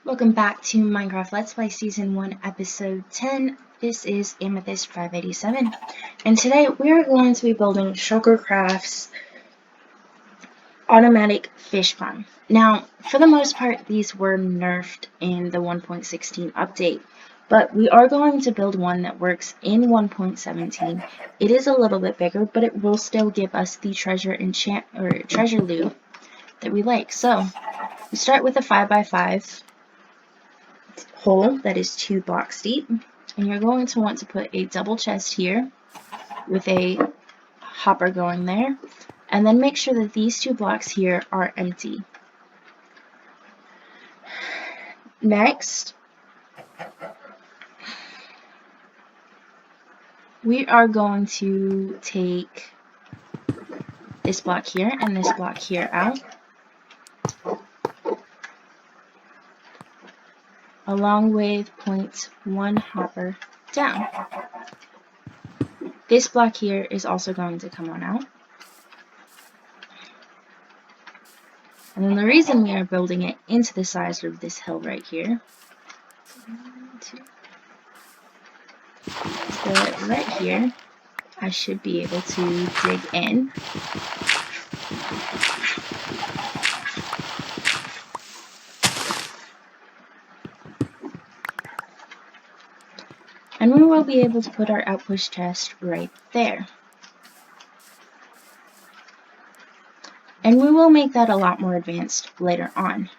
Welcome back to Minecraft Let's Play Season 1, Episode 10. This is Amethyst 587, and today we are going to be building Sugarcraft's automatic fish farm. Now, for the most part, these were nerfed in the 1.16 update, but we are going to build one that works in 1.17. It is a little bit bigger, but it will still give us the treasure loot that we like. So, we start with a 5x5 hole that is 2 blocks deep, and you're going to want to put a double chest here with a hopper going there, and then make sure that these 2 blocks here are empty. Next, we are going to take this block here and this block here out, along with 0.1 hopper down. This block here is also going to come on out. And then the reason we are building it into the size of this hill right here is that right here I should be able to dig in. And we will be able to put our outpost chest right there. And we will make that a lot more advanced later on.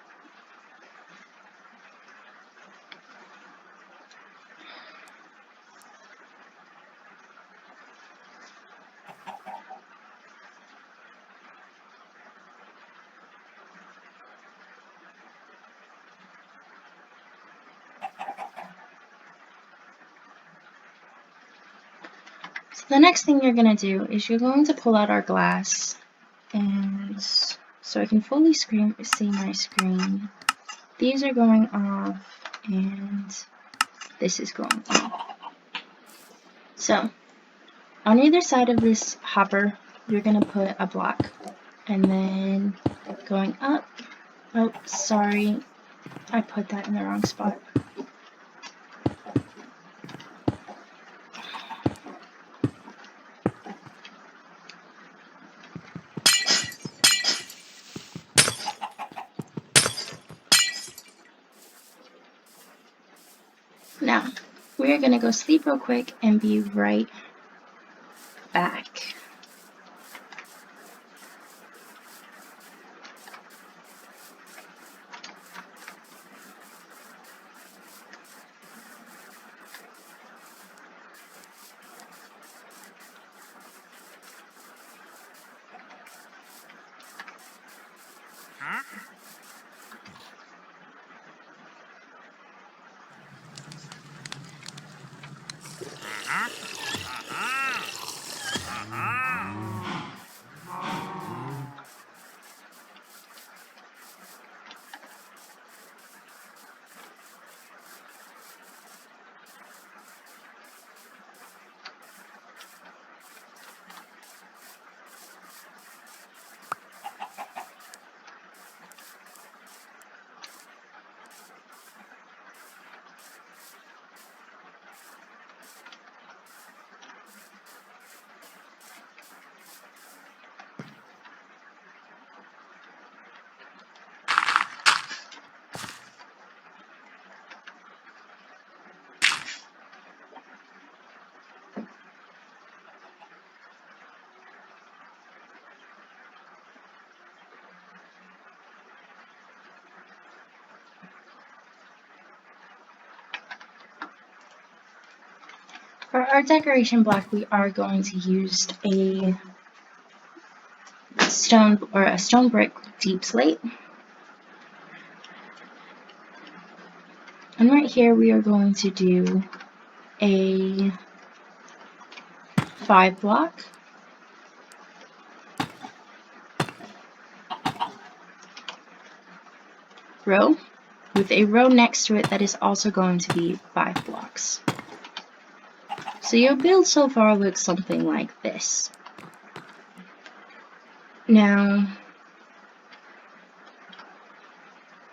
So the next thing you're going to do is you're going to pull out our glass, and so I can fully see my screen. These are going off, and this is going off. So on either side of this hopper, you're going to put a block, and then going up. Oh, sorry, I put that in the wrong spot. Now, we're going to go sleep real quick and be right back. For our decoration block, we are going to use a stone brick deep slate. And right here we are going to do a 5 block. Row with a row next to it that is also going to be 5 blocks. So your build so far looks something like this. Now,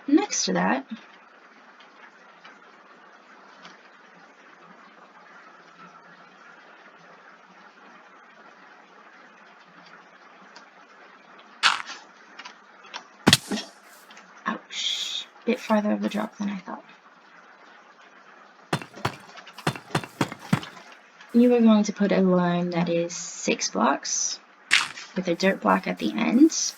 next to that, bit farther of a drop than I thought. You are going to put a line that is 6 blocks with a dirt block at the end.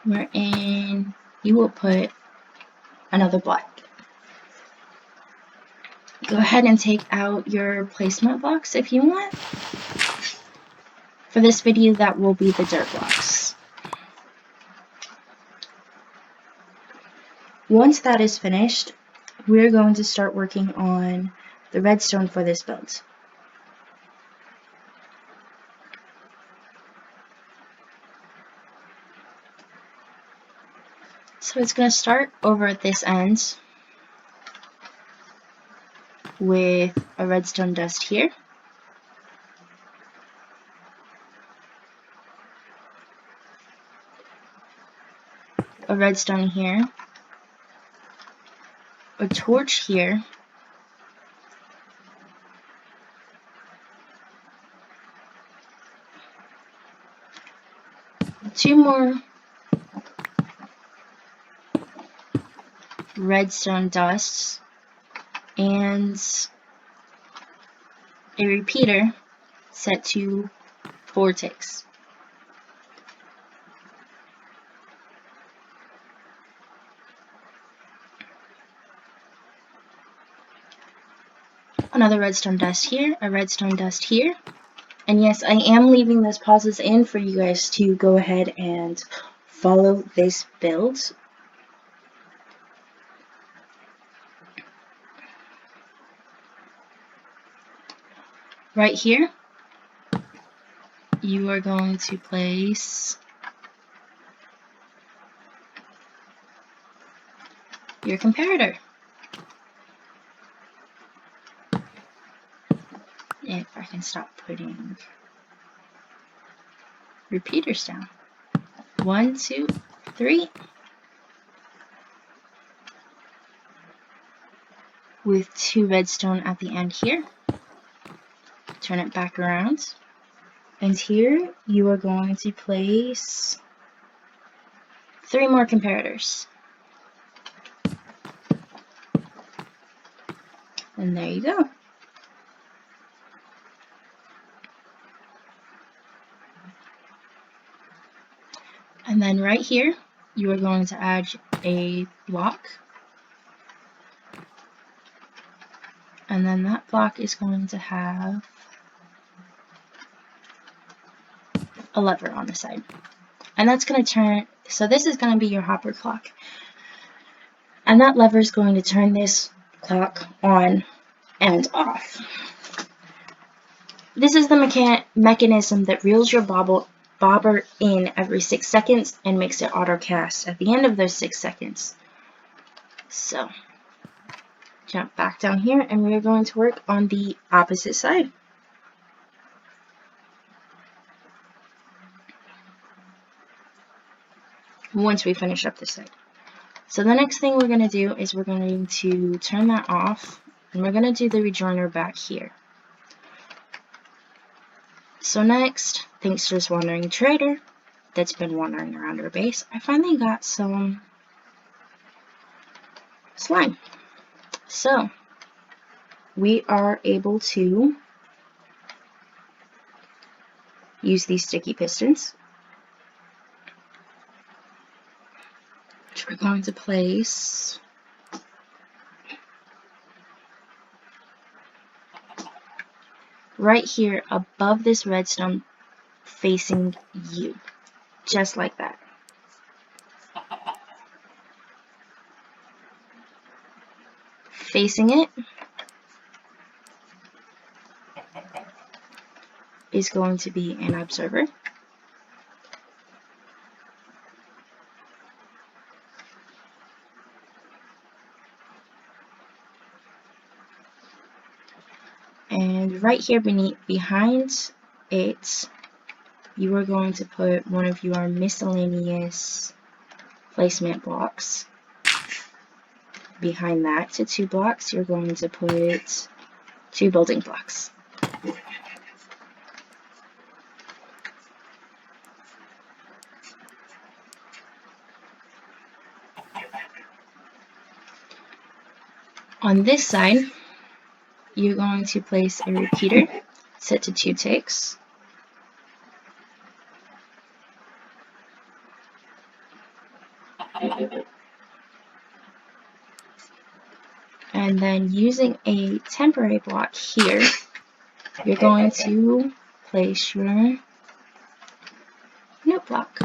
Wherein you will put another block. Go ahead and take out your placement blocks if you want. For this video, that will be the dirt blocks. Once that is finished, we're going to start working on the redstone for this build. So it's going to start over at this end with a redstone dust here. A redstone here. A torch here. Two more redstone dusts and a repeater set to 4 ticks. Another redstone dust here, a redstone dust here. And yes, I am leaving those pauses in for you guys to go ahead and follow this build. Right here, you are going to place your comparator. If I can stop putting repeaters down. 1, 2, 3. With 2 redstone at the end here. Turn it back around. And here you are going to place 3 more comparators. And there you go. And then right here, you are going to add a block. And then that block is going to have a lever on the side. And that's going to turn, so this is going to be your hopper clock. And that lever is going to turn this clock on and off. This is the mechanism that reels your bobber in every 6 seconds and makes it auto cast at the end of those 6 seconds. So, jump back down here and we're going to work on the opposite side. Once we finish up this side. So the next thing we're going to do is we're going to turn that off and we're going to do the rejoiner back here. So next, thanks to this wandering trader that's been wandering around our base, I finally got some slime. So we are able to use these sticky pistons, which we're going to place right here above this redstone facing you, just like that. Facing it is going to be an observer. And right here behind it, you are going to put one of your miscellaneous placement blocks. behind that to 2 blocks, you're going to put 2 building blocks. On this side, you're going to place a repeater set to 2 ticks. And then using a temporary block here, you're going to place your note block.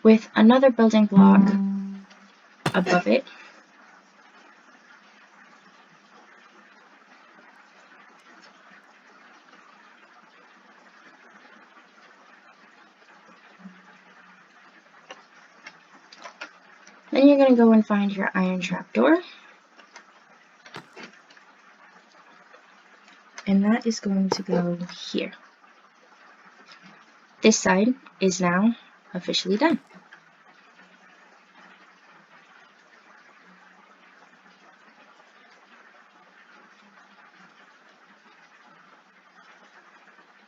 With another building block above it. Then you're going to go and find your iron trapdoor. And that is going to go here. This side is now officially done.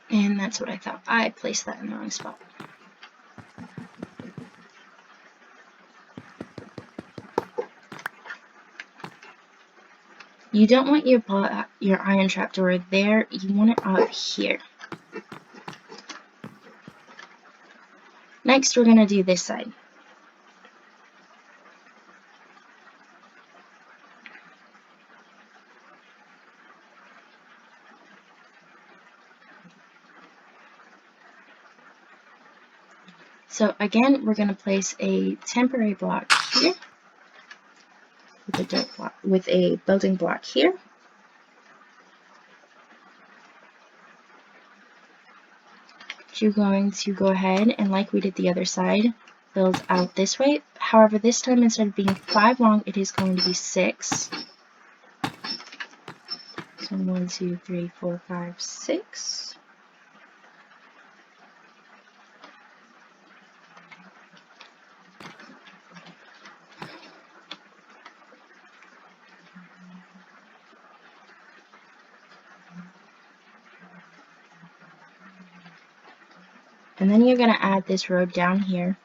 And that's what I thought. I placed that in the wrong spot. You don't want your iron trapdoor there, you want it up here. Next, we're going to do this side. So again, we're going to place a temporary block here with a building block here. You're going to go ahead and, like we did the other side, build out this way. However, this time instead of being 5 long, it is going to be 6. So 1, 2, 3, 4, 5, 6. And then you're going to add this road down here.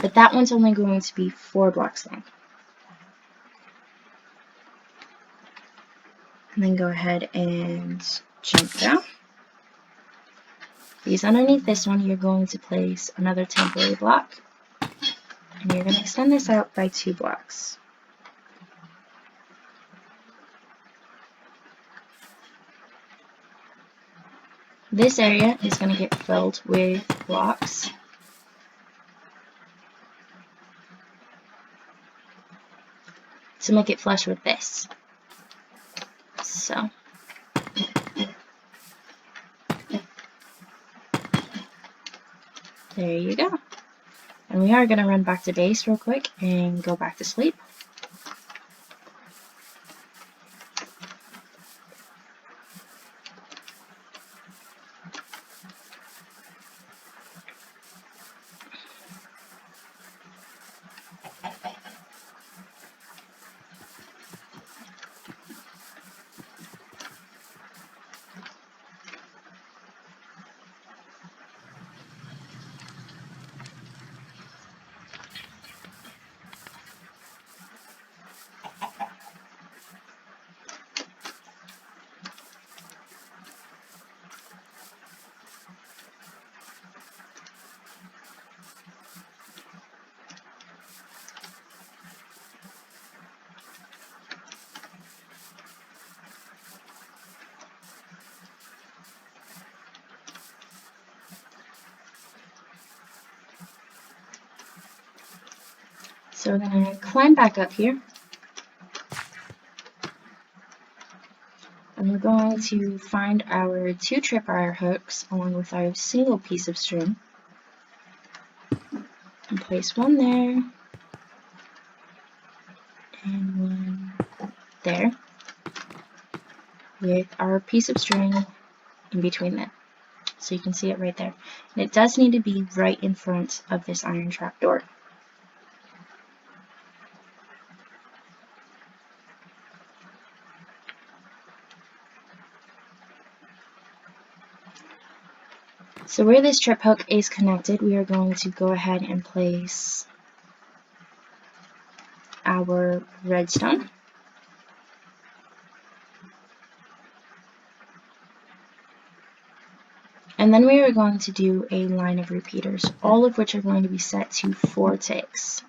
But that one's only going to be 4 blocks long. And then go ahead and jump down. Because underneath this one, you're going to place another temporary block. And you're going to extend this out by 2 blocks. This area is going to get filled with blocks. To make it flush with this. So. There you go. And we are going to run back to base real quick and go back to sleep. So we're going to climb back up here. And we're going to find our 2 tripwire hooks along with our single piece of string. And place one there. And one there. With our piece of string in between them. So you can see it right there. And it does need to be right in front of this iron trapdoor. So where this trip hook is connected, we are going to go ahead and place our redstone. And then we are going to do a line of repeaters, all of which are going to be set to 4 ticks.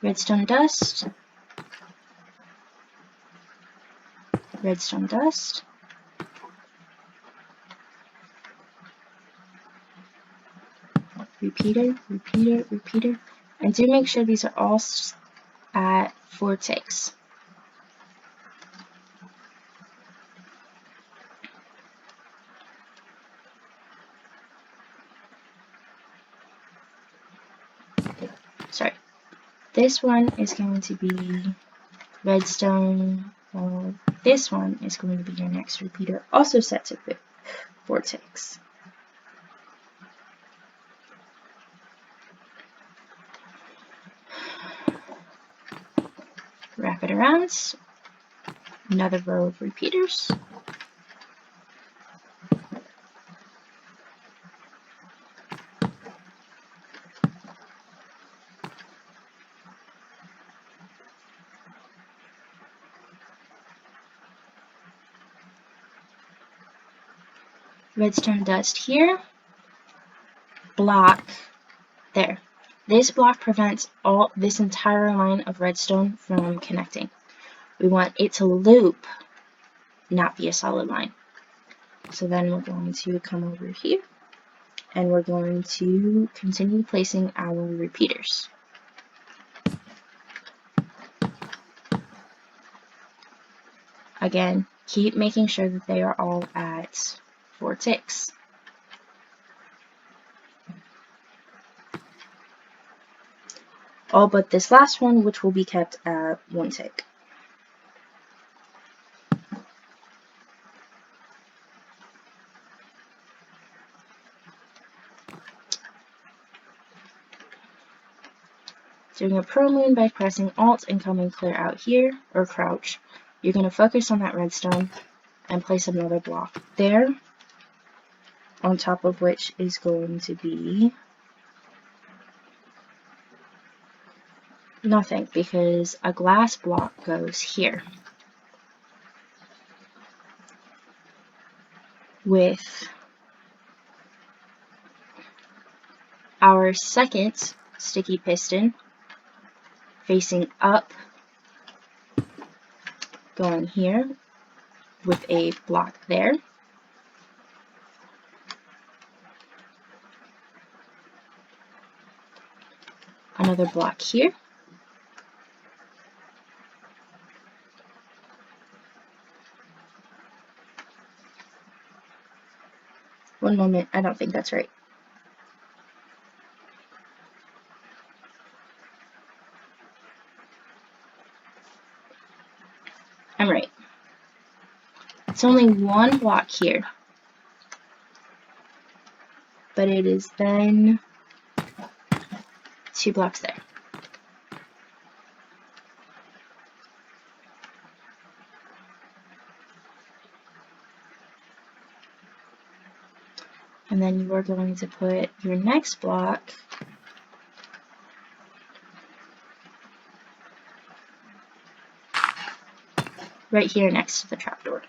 Redstone dust, redstone dust, repeater, repeater, repeater, and do make sure these are all at 4 ticks. Sorry, this one is going to be redstone. This one is going to be your next repeater, also set to 4 ticks. Wrap it around, another row of repeaters. Redstone dust here, block there. This block prevents all this entire line of redstone from connecting. We want it to loop, not be a solid line. So then we're going to come over here and we're going to continue placing our repeaters. Again, keep making sure that they are all at 4 ticks. All but this last one, which will be kept at 1 tick. Doing a pro moon by pressing Alt and coming clear out here, or crouch. You're going to focus on that redstone and place another block there, on top of which is going to be nothing, because a glass block goes here. With our second sticky piston facing up, going here with a block there. Another block here. One moment, I don't think that's right. I'm right. It's only one block here, but it is then 2 blocks there. And then you are going to put your next block right here next to the trapdoor.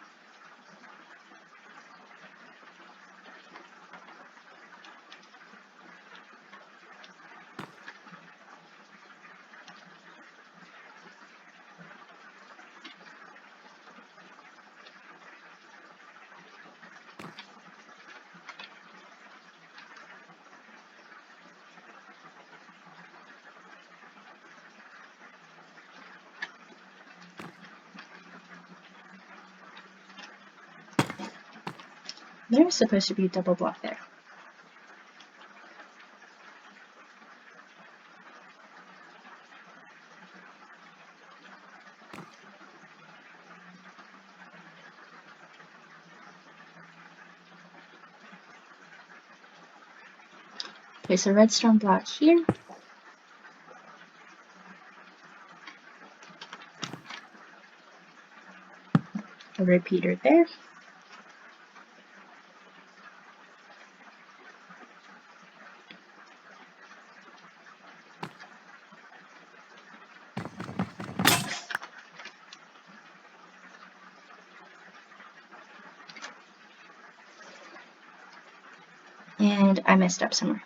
There's supposed to be a double block there. Place a redstone block here. A repeater there. And I messed up somewhere.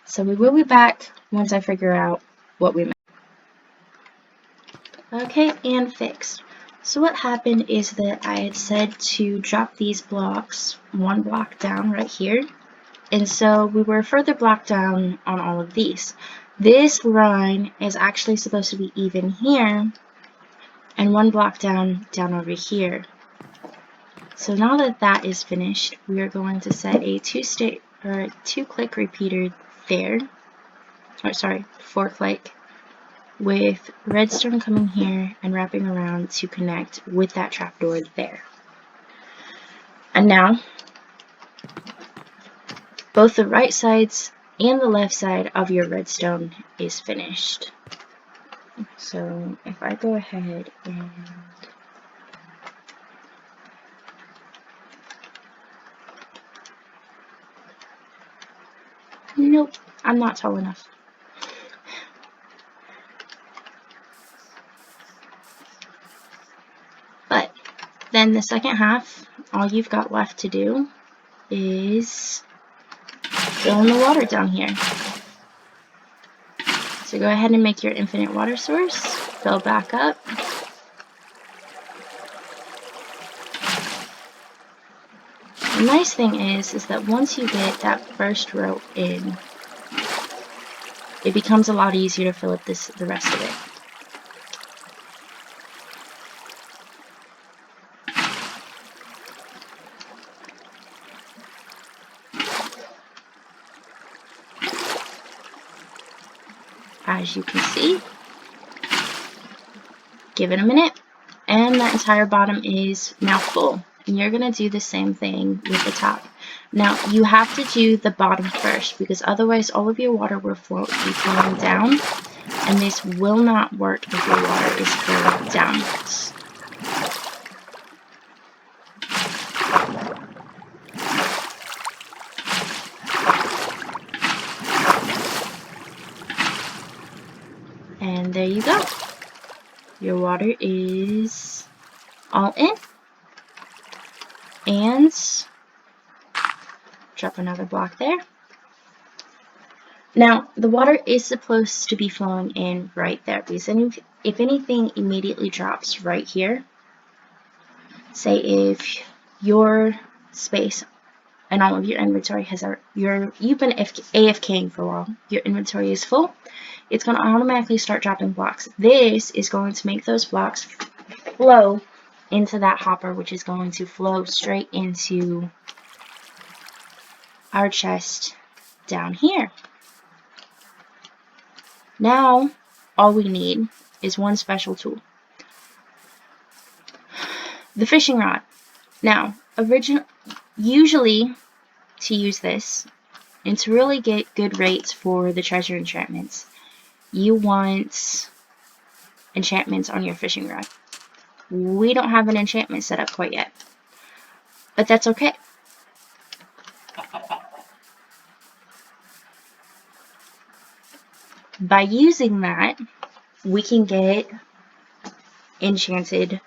So we will be back once I figure out what we missed. Okay, and fixed. So what happened is that I had said to drop these blocks one block down right here. And so we were further blocked down on all of these. This line is actually supposed to be even here and one block down over here. So now that that is finished, we are going to set a two-click repeater there. Or sorry, 4-click, with redstone coming here and wrapping around to connect with that trapdoor there. And now, both the right sides and the left side of your redstone is finished. So if I go ahead and nope, I'm not tall enough. But then the second half, all you've got left to do is fill in the water down here. So go ahead and make your infinite water source, fill back up. The nice thing is that once you get that first row in, it becomes a lot easier to fill up the rest of it. As you can see, give it a minute, and that entire bottom is now full. And you're going to do the same thing with the top. Now, you have to do the bottom first, because otherwise all of your water will be flowing down, and this will not work if your water is flowing downwards. And there you go. Your water is all in. And drop another block there. Now, the water is supposed to be flowing in right there, because if anything immediately drops right here, say if your space and all of your inventory you've been AFKing for a while, your inventory is full, it's going to automatically start dropping blocks. This is going to make those blocks flow into that hopper, which is going to flow straight into our chest down here. Now, all we need is one special tool. The fishing rod. Now, usually to use this, and to really get good rates for the treasure enchantments, you want enchantments on your fishing rod. We don't have an enchantment set up quite yet, but that's okay. By using that, we can get enchanted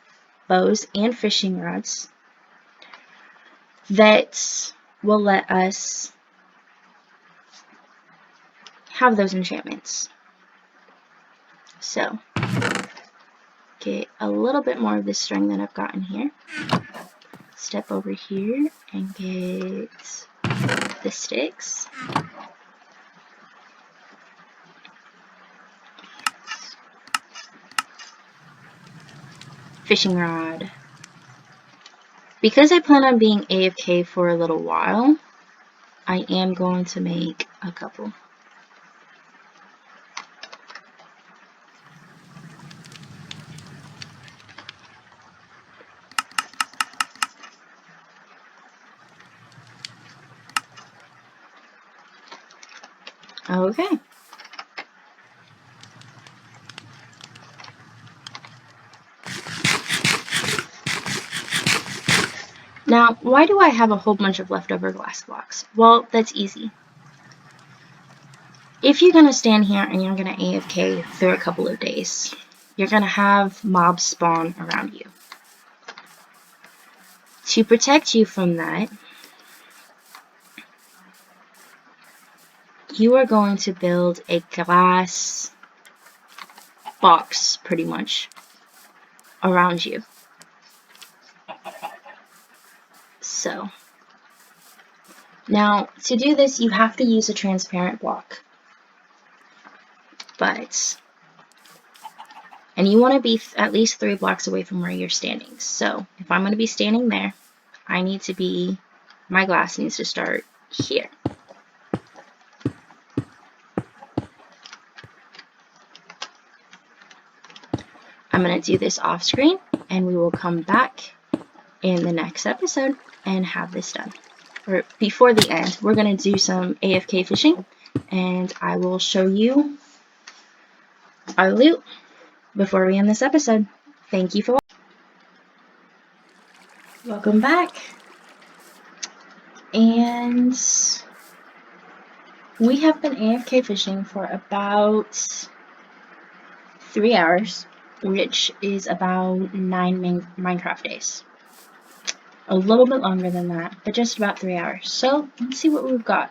bows and fishing rods that will let us have those enchantments. So, get a little bit more of this string that I've got in here. Step over here and get the sticks. Fishing rod. Because I plan on being AFK for a little while, I am going to make a couple. Okay. Now, why do I have a whole bunch of leftover glass blocks? Well, that's easy. If you're going to stand here and you're going to AFK for a couple of days, you're going to have mobs spawn around you. To protect you from that, you are going to build a glass box, pretty much, around you. So, now, to do this, you have to use a transparent block. And you want to be at least 3 blocks away from where you're standing. So, if I'm going to be standing there, my glass needs to start here. I'm going to do this off screen, and we will come back in the next episode and have this done. Or before the end, we're going to do some AFK fishing, and I will show you our loot before we end this episode. Thank you for watching. Welcome back. And we have been AFK fishing for about 3 hours, which is about 9 Minecraft days. A little bit longer than that, but just about 3 hours. So, let's see what we've got.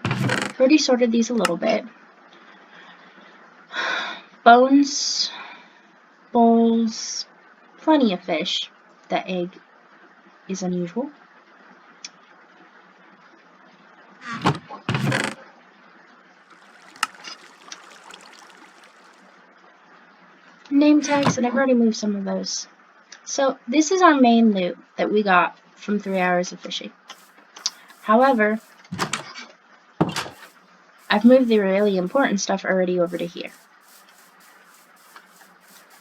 Already sorted these a little bit. Bones, bowls, plenty of fish. The egg is unusual. Name tags, and I've already moved some of those. So, this is our main loot that we got from 3 hours of fishing. However, I've moved the really important stuff already over to here.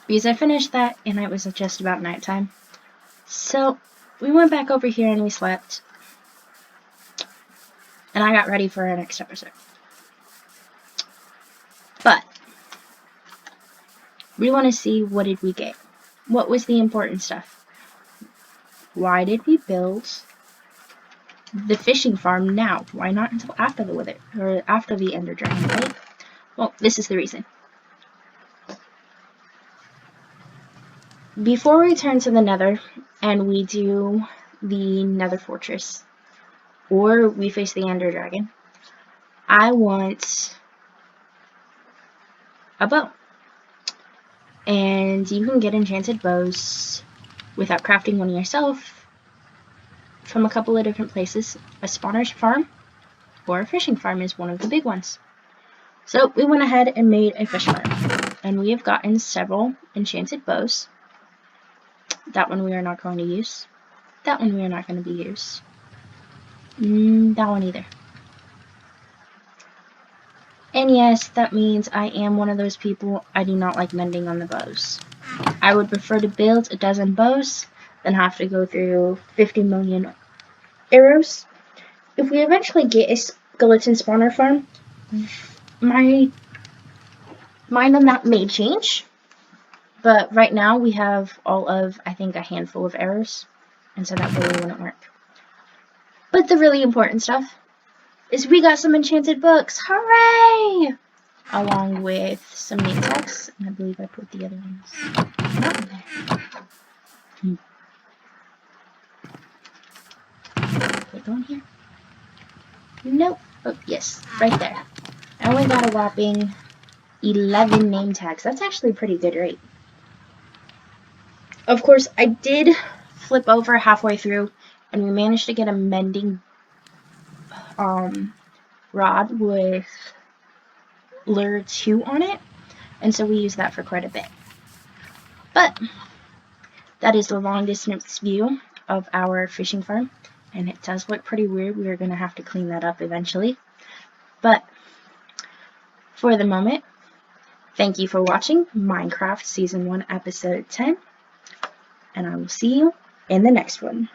Because I finished that and it was just about nighttime. So, we went back over here and we slept. And I got ready for our next episode. But, we want to see what did we get. What was the important stuff? Why did we build the fishing farm now? Why not until after the wither, or after the ender dragon, right? Well, this is the reason. Before we return to the nether and we do the nether fortress, or we face the ender dragon, I want a bow. And you can get enchanted bows without crafting one yourself from a couple of different places. A spawner's farm or a fishing farm is one of the big ones. So we went ahead and made a fish farm, and we have gotten several enchanted bows. That one we are not going to use. That one we are not going to be used. That one either. And yes, that means I am one of those people, I do not like mending on the bows. I would prefer to build a dozen bows than have to go through 50 million arrows. If we eventually get a skeleton spawner farm, my mind on that may change. But right now we have all of, I think, a handful of arrows, and so that really wouldn't work. But the really important stuff is we got some enchanted books. Hooray! Along with some name tags, and I believe I put the other ones not in there. Click on here. Nope. Oh, yes, right there. I only got a whopping 11 name tags. That's actually a pretty good rate. Of course, I did flip over halfway through, and we managed to get a mending rod with lure 2 on it, and so we used that for quite a bit. But that is the long distance view of our fishing farm, and it does look pretty weird. We are going to have to clean that up eventually. But for the moment, thank you for watching Minecraft Season 1 Episode 10, and I will see you in the next one.